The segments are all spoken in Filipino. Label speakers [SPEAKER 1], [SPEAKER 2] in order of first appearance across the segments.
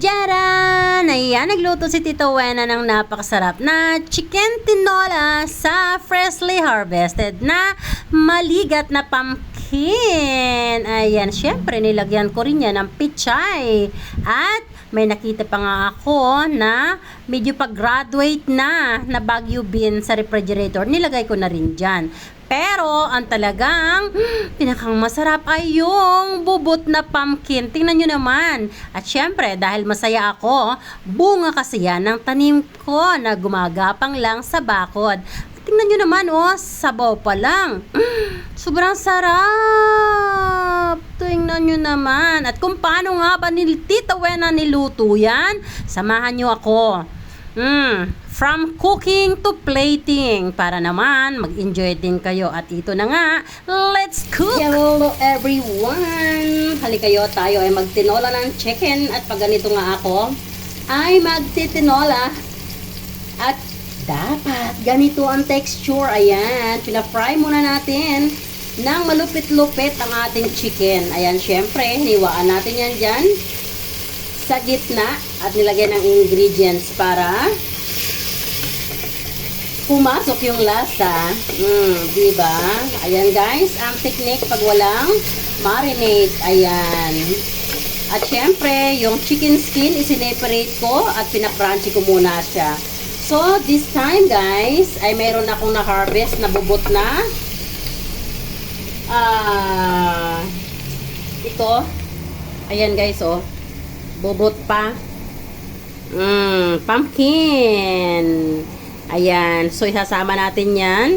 [SPEAKER 1] Jaran! Ayan, nagluto si Tito Wena ng napakasarap na chicken tinola sa freshly harvested na maligat na pumpkin. Ayan, syempre nilagyan ko rin yan ng pichay. At may nakita pa nga ako na medyo pag-graduate na Baguio bean sa refrigerator. Nilagay ko na rin dyan. Pero, ang talagang pinakang masarap ay yung bubot na pumpkin. Tingnan nyo naman. At syempre, dahil masaya ako, bunga kasi yan ng tanim ko na gumagapang lang sa bakod. Tingnan nyo naman, oh, sabaw pa lang. Sobrang sarap. Tingnan nyo naman. At kung paano nga ba ni Tita Wena niluto yan, samahan nyo ako. From cooking to plating para naman mag-enjoy din kayo. At ito na nga, let's cook! Hello everyone! Halika kayo, tayo ay magtinola ng chicken. At pag ganito nga ako, ay magtitinola. At dapat ganito ang texture. Ayan, pina-fry muna natin ng malupit-lupit ang ating chicken. Ayan, syempre, hiniwaan natin yan dyan sa gitna at nilagay ng ingredients para pumasok yung lasa. Diba? Ayan guys, ang technique pag walang marinate. Ayan. At syempre, yung chicken skin isineparate ko at pinakrunchy ko muna siya. So, this time guys, ay mayroon akong na-harvest na bubot na ito. Ayan guys, oh. Bubot pa. Pumpkin. Ayan. So, isasama natin yan.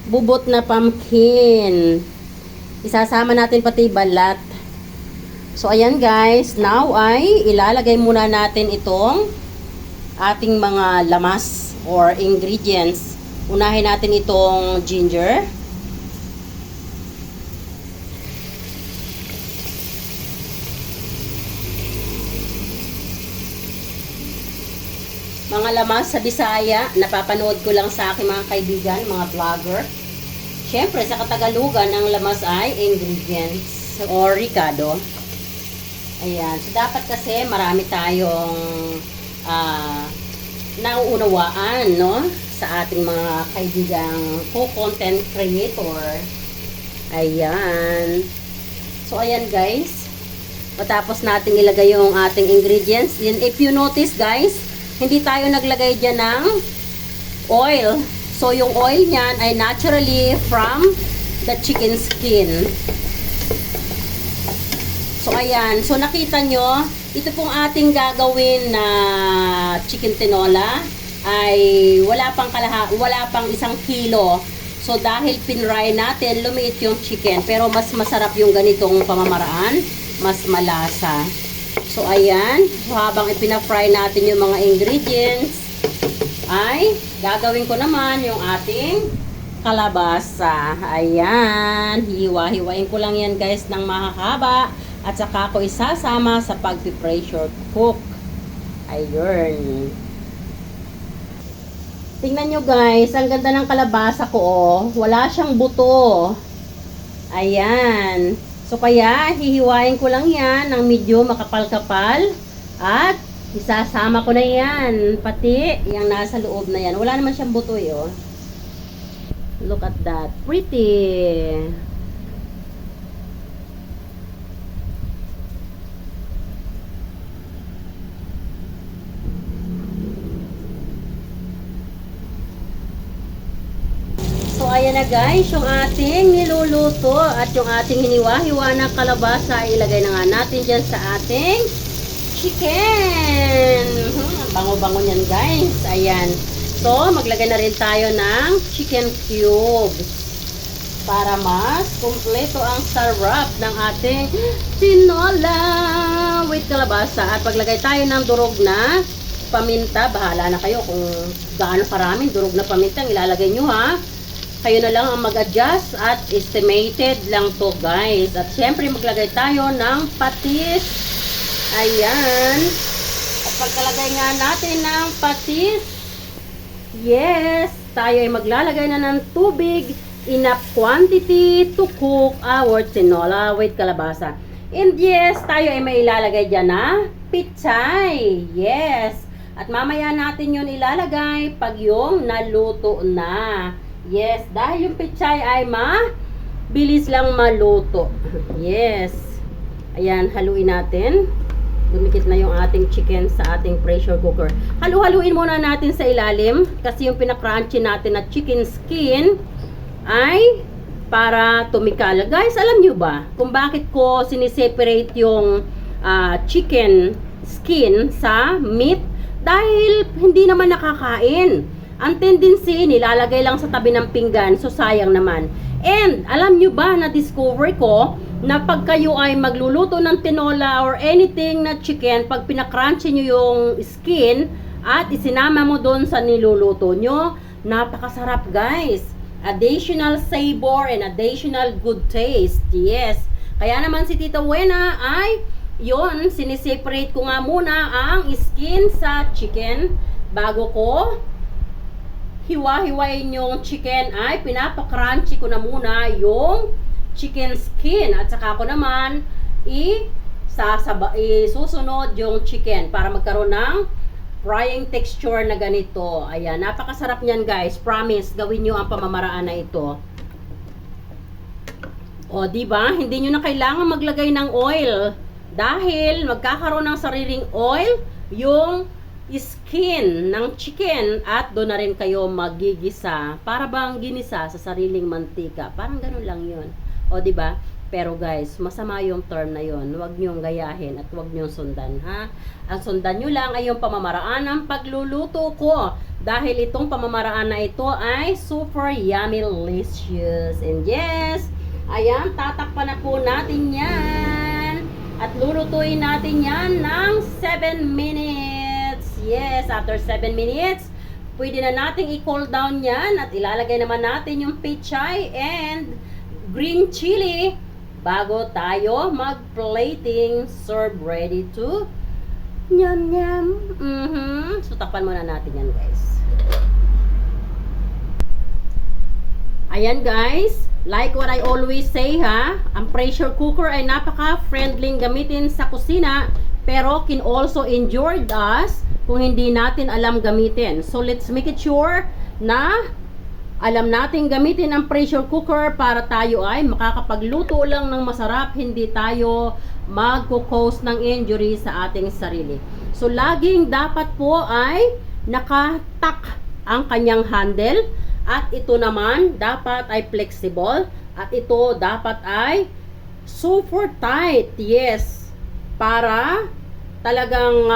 [SPEAKER 1] Bubot na pumpkin. Isasama natin pati balat. So, ayan guys. Now ay ilalagay muna natin itong ating mga lamas or ingredients. Unahin natin itong ginger. Mga lamas sa Bisaya, napapanood ko lang sa aking mga kaibigan, mga vlogger. Siyempre, sa Katagalugan, ang lamas ay ingredients or ricado. Ayan. So, dapat kasi marami tayong nauunawaan, no? Sa ating mga kaibigang content creator. Ayan. So, ayan guys. Matapos natin ilagay yung ating ingredients. And if you notice guys, hindi tayo naglagay dyan ng oil. So, yung oil niyan ay naturally from the chicken skin. So, ayan. So, nakita nyo, ito pong ating gagawin na chicken tinola ay wala pang 1 kilo. So, dahil pinray natin, lumiit yung chicken. Pero, mas masarap yung ganitong pamamaraan. Mas malasa. So, ayan. So, habang ipina-fry natin yung mga ingredients, ay gagawin ko naman yung ating kalabasa. Ayan. Hiwa-hiwain ko lang yan guys ng mahahaba. At saka ko isasama sa pag-pressure cook. Ayun. Tingnan nyo guys. Ang ganda ng kalabasa ko oh. Wala siyang buto. Ayan. So, kaya, hihiwain ko lang yan ng medyo makapal-kapal. At, isasama ko na yan. Pati, yung nasa loob na yan. Wala naman siyang buto eh, oh. Look at that. Pretty. So, ayan na guys, yung ating niluluto at yung ating hiniwa-hiwa na kalabasa, ilagay na nga natin dyan sa ating chicken. Bango-bango niyan guys. Ayan. So, maglagay na rin tayo ng chicken cubes para mas kumpleto ang sarap ng ating tinola with kalabasa. At paglagay tayo ng durog na paminta, bahala na kayo kung gaano karaming durog na paminta ang ilalagay nyo ha. Kayo na lang ang mag-adjust at estimated lang to guys. At syempre maglagay tayo ng patis. Ayan. At pagkalagay nga natin ng patis, yes, tayo ay maglalagay na ng tubig enough quantity to cook our tinola with kalabasa. And yes, tayo ay may ilalagay dyan na pichay. Yes. At mamaya natin yun ilalagay pag yung naluto na. Yes, dahil yung pichay ay bilis lang maluto. Yes. Ayan, haluin natin. Dumikit na yung ating chicken sa ating pressure cooker. Halu-haluin muna natin sa ilalim kasi yung pinakrunchy natin na chicken skin ay para tumikal. Guys, alam nyo ba kung bakit ko siniseparate yung chicken skin sa meat? Dahil hindi naman nakakain. Ang tendency, nilalagay lang sa tabi ng pinggan, so sayang naman. And, alam nyo ba, na-discover ko, na pag kayo ay magluluto ng tinola or anything na chicken, pag pinakrunchy nyo yung skin, at isinama mo doon sa niluluto nyo, napakasarap guys. Additional savor and additional good taste. Yes. Kaya naman si Tita Wena ay, yon siniseparate ko nga muna ang skin sa chicken bago ko hiwa-hiwain yung chicken ay pinapakrunchy ko na muna yung chicken skin at saka ko naman isusunod yung chicken para magkaroon ng frying texture na ganito. Ayan, napakasarap niyan guys. Promise, gawin nyo ang pamamaraan na ito. O, diba? Hindi nyo na kailangan maglagay ng oil dahil magkakaroon ng sariling oil yung skin ng chicken at doon na rin kayo magigisa para bang ginisa sa sariling mantika. Parang ganun lang yun. O, diba? Pero guys, masama yung term na yun. Huwag nyong gayahin at huwag nyong sundan, ha? Ang sundan nyo lang ay yung pamamaraan ng pagluluto ko. Dahil itong pamamaraan na ito ay super yummy delicious. And yes, ayan, tatakpan na po natin yan. At lulutuin natin yan ng 7 minutes. Yes, after 7 minutes, pwede na nating i-cool down yan at ilalagay naman natin yung pechay and green chili bago tayo mag-plating, serve ready to nyam nyam. So, takpan muna natin yan guys. Ayan guys, like what I always say ha, ang pressure cooker ay napaka-friendly gamitin sa kusina pero can also injure us kung hindi natin alam gamitin. So let's make it sure na alam natin gamitin ang pressure cooker para tayo ay makakapagluto lang ng masarap, hindi tayo magko-cause ng injury sa ating sarili. So laging dapat po ay nakatak ang kanyang handle at ito naman dapat ay flexible at ito dapat ay super tight. Yes, para talagang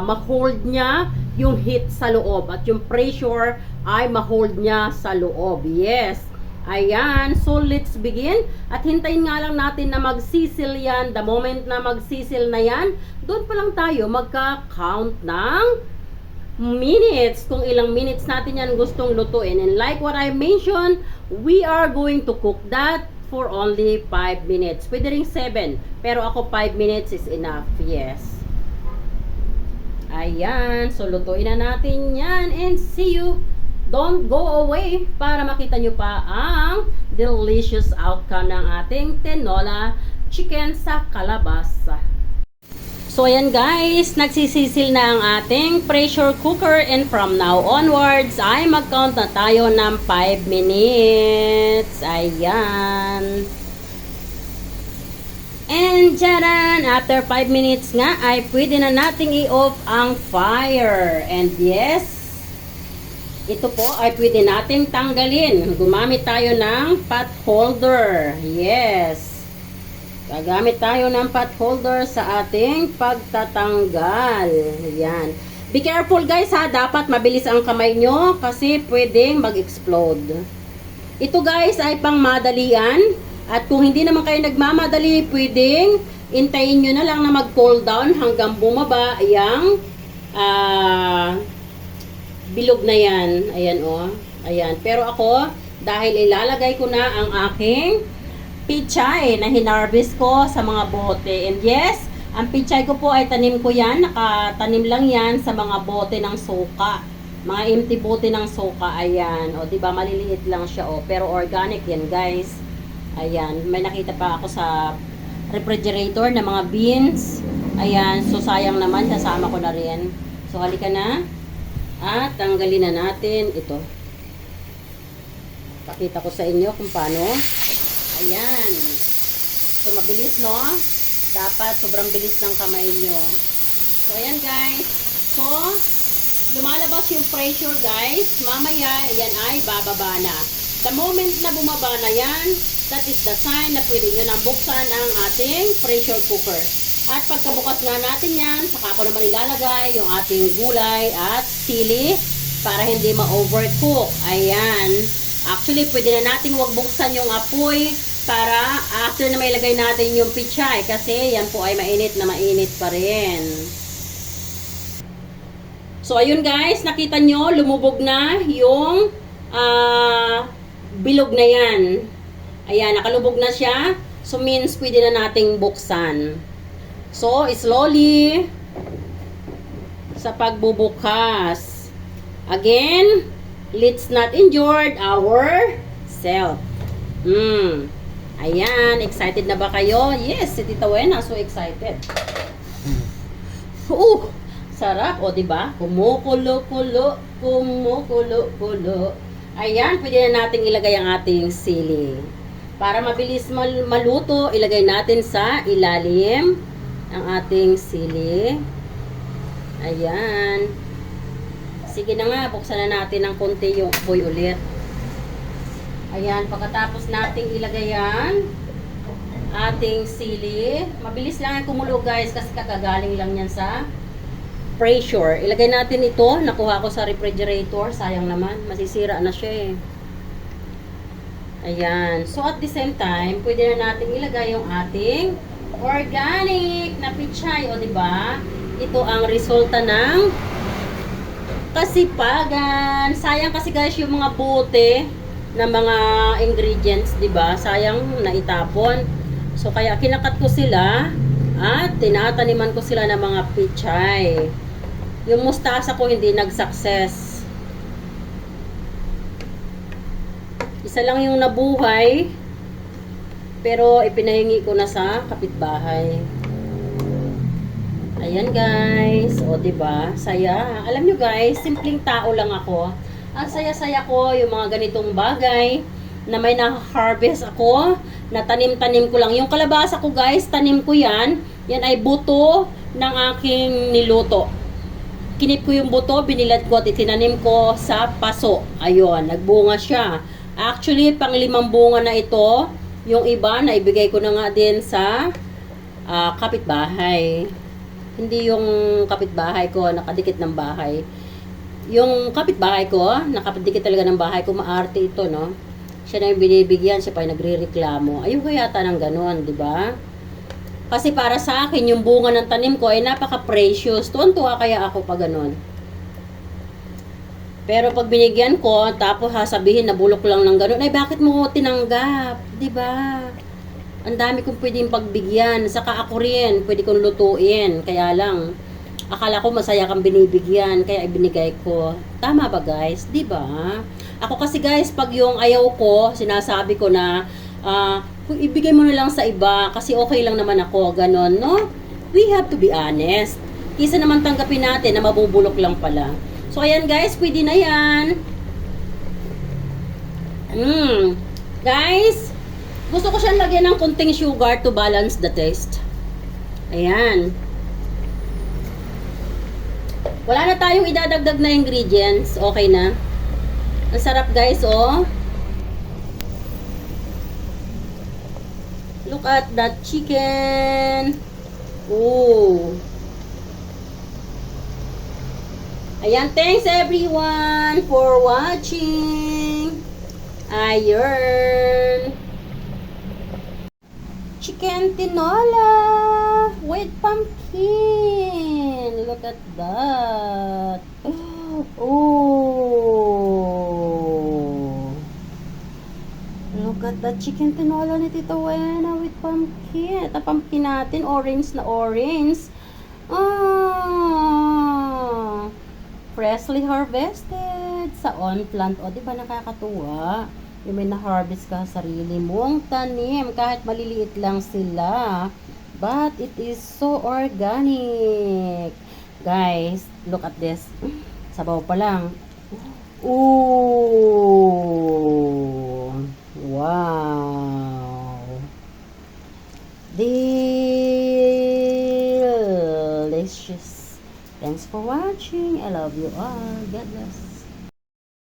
[SPEAKER 1] ma-hold niya yung heat sa loob at yung pressure ay ma-hold niya sa loob. Yes. Ayan. So, let's begin. At hintayin nga lang natin na magsisil yan. The moment na magsisil na yan, doon pa lang tayo magka-count ng minutes. Kung ilang minutes natin yan gustong lutuin. And like what I mentioned, we are going to cook that for only 5 minutes. Pwede rin 7. Pero ako 5 minutes is enough. Yes. Ayan. So, lutuin na natin yan. And see you. Don't go away para makita nyo pa ang delicious outcome ng ating tinola chicken sa kalabasa. So, ayan guys. Nagsisisil na ang ating pressure cooker. And from now onwards, ay mag-count na tayo ng 5 minutes. Ayan. And tcharan! After 5 minutes nga, ay pwede na nating i-off ang fire. And yes, ito po ay pwede nating tanggalin. Gumamit tayo ng pot holder. Yes. Gagamit tayo ng pot holder sa ating pagtatanggal. Yan. Be careful guys ha. Dapat mabilis ang kamay nyo kasi pwedeng mag-explode. Ito guys ay pang madalian. At kung hindi naman kayo nagmamadali, pwedeng intayin nyo na lang na mag-cool down hanggang bumaba yung bilog na yan. Ayan o. Ayan. Pero ako, dahil ilalagay ko na ang aking pechay na hinarvest ko sa mga bote. And yes, ang pechay ko po ay tanim ko yan. Nakatanim lang yan sa mga bote ng suka. Mga empty bote ng soka, ayan. O, diba, maliliit lang siya, o. Pero organic yan, guys. Ayan, may nakita pa ako sa refrigerator na mga beans. Ayan, so sayang naman, kasama ko na rin. So, halika na. At tanggalin na natin ito. Pakita ko sa inyo kung paano. Ayan. So, mabilis, no? Dapat sobrang bilis ng kamay nyo. So, ayan, guys. So, lumalabas yung pressure, guys. Mamaya, yan ay bababa na. The moment na bumaba na yan, that is the sign na pwede nyo nang buksan ang ating pressure cooker. At pagkabukas nga natin yan, saka ko naman ilalagay yung ating gulay at sili para hindi ma-overcook. Ayan. Actually, pwede na natin huwag buksan yung apoy para after na may lagay natin yung pichay kasi yan po ay mainit na mainit pa rin. So, ayun guys, nakita nyo, lumubog na yung bilog na yan. Ayan, nakalubog na siya. So, means pwede na nating buksan. So, slowly sa pagbubukas. Again, let's not injure our self. Ayan, excited na ba kayo? Yes, si Tita Wena, so excited. Sarap, o diba? Kumukulo-kulo, kumukulo-kulo. Ayan, pwede na nating ilagay ang ating sili. Para mabilis maluto, ilagay natin sa ilalim ang ating sili. Ayan. Sige na nga, buksan na natin ng konti yung apoy ulit. Ayan, pagkatapos nating ilagay yan, ating sili. Mabilis lang yung kumulo guys, kasi kakagaling lang yan sa pressure. Ilagay natin ito, nakuha ko sa refrigerator. Sayang naman, masisira na siya eh. Ayan. So, at the same time, pwede na natin ilagay yung ating organic na pichay. O, diba? Ito ang resulta ng kasipagan. Sayang kasi guys yung mga bote na mga ingredients, diba? Sayang na itapon. So, kaya kinakat ko sila at tinataniman ko sila ng mga pichay. Yung mustasa ko hindi nag-success. Isa lang yung nabuhay. Pero ipinahingi ko na sa kapitbahay. Ayan guys. O diba? Saya. Alam nyo guys, simpleng tao lang ako. Ang saya-saya ko yung mga ganitong bagay na may na-harvest ako. Na tanim-tanim ko lang. Yung kalabasa ko guys, tanim ko yan. Yan ay buto ng aking niluto. Kinip ko yung buto, binilad ko at itinanim ko sa paso. Ayun, nagbunga siya. Actually, pang 5 bunga na ito. Yung iba, naibigay ko na nga din sa kapitbahay. Hindi yung kapitbahay ko, nakadikit ng bahay. Yung kapitbahay ko, nakadikit talaga ng bahay ko, maarte ito, no? Siya na yung binibigyan, siya pa yung nagre-reklamo. Ayun ko yata ng ganun, di ba? Kasi para sa akin, yung bunga ng tanim ko ay napaka-precious. Tuwan-tuwa kaya ako pa ganun. Pero pag binigyan ko, tapos sabihin na bulok lang ng ganun, ay bakit mo tinanggap? Diba? Ang dami kong pwedeng pagbigyan. Saka ako rin, pwede kong lutuin. Kaya lang, akala ko masaya kang binibigyan, kaya ibinigay ko. Tama ba guys? Diba? Ako kasi guys, pag yung ayaw ko, sinasabi ko na, kung ibigay mo na lang sa iba kasi okay lang naman ako, ganon, no? We have to be honest. Kisa naman tanggapin natin na mabubulok lang pala. So, ayan guys, pwede na yan. Guys, gusto ko siyang lagyan ng konting sugar to balance the taste. Ayan. Wala na tayong idadagdag na ingredients. Okay na. Ang sarap guys, oh. Look at that chicken. Ooh. Ayan, thanks everyone for watching. Ayun. Chicken tinola with pumpkin. Look at that. Oh. Look at that chicken tinola ni Tita Wena with pumpkin. Ito pumpkin natin, orange na orange. freshly harvested sa on plant. O, di ba nakakatuwa? Yung may na-harvest ka sa sarili mong tanim, kahit maliliit lang sila. But it is so organic. Guys, look at this. Sabaw pa lang. Ooh! Wow! Delicious. Thanks for watching. I love you all. God bless.